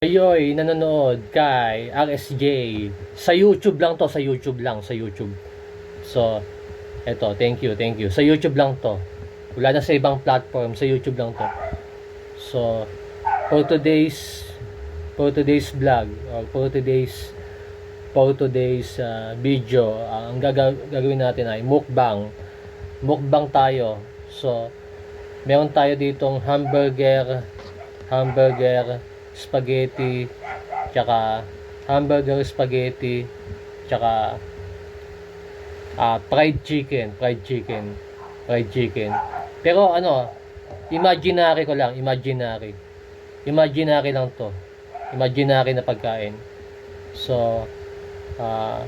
Ayoy, nanonood kay RSJ. Sa YouTube lang to, sa YouTube lang, sa YouTube. So, eto, thank you, thank you. Sa YouTube lang to. Wala na sa ibang platform, sa YouTube lang to. So, for today's vlog, or for today's video, ang gagawin natin ay mukbang. Mukbang tayo. So, meron tayo ditong hamburger, spaghetti, tsaka hamburger spaghetti, tsaka fried chicken. Pero ano, imaginary ko lang, imaginary lang to. Imaginary na pagkain. So, ano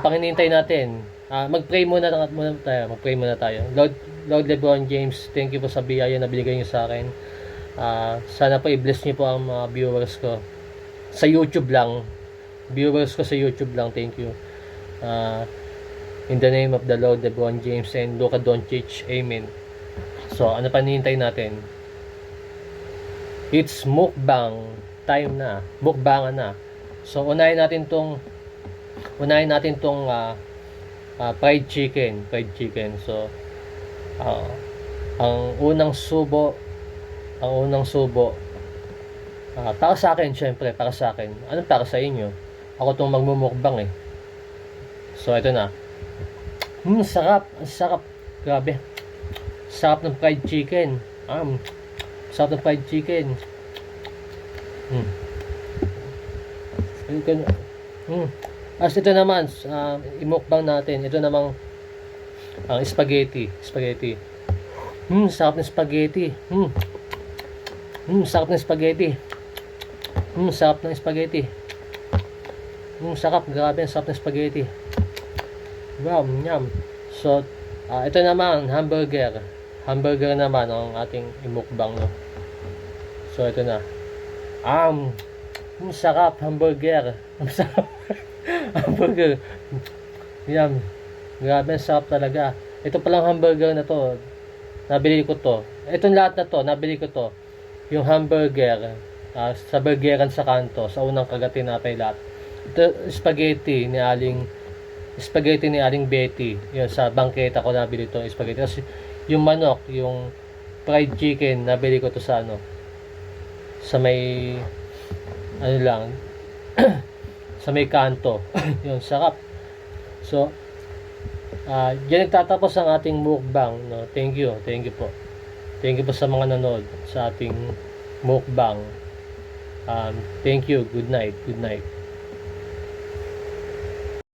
pang hinihintay natin? Mag-pray muna tayo. Lord LeBron James, thank you po sa biyaya na binigay niyo sa akin. Sana po i-bless niyo po ang mga viewers ko sa YouTube lang. Thank you. In the name of the Lord LeBron James and Luka Doncic, amen. So, ano pa hinihintay natin? It's mukbang time na. Mukbangan na. So, unahin natin tong fried chicken. So, ang unang subo, para sa akin, syempre, para sa akin. Anong para sa inyo? Ako tong magmumukbang eh. So, ito na. Sarap. Grabe. Sarap ng fried chicken. Sarap ng fried chicken. As ito naman, imukbang natin. Ito namang ang spaghetti. Sarap ng spaghetti. Sarap ng spaghetti. Sarap, grabe ang sarap ng spaghetti. Wow, yum. So, ito naman, hamburger. Hamburger naman ang ating imukbang, no? So, ito na. Sarap, hamburger. Sarap. Hamburger. Yum. Grabe, ang sarap talaga. Ito palang hamburger na to. Nabili ko to. Itong lahat na to, nabili ko to. Yung hamburger, sa burgeran sa kanto, sa unang kagatin natin lahat. Ito, spaghetti ni Aling Betty. Yun, sa bangketa ko nabili to, spaghetti. Tapos, yung manok, yung fried chicken, nabili ko to sa sa may, sa may kanto. Yun, sarap. So, diyan nagtatapos ang ating mukbang, no? Thank you po. Thank you po sa mga nanood sa ating mukbang. Thank you. Good night.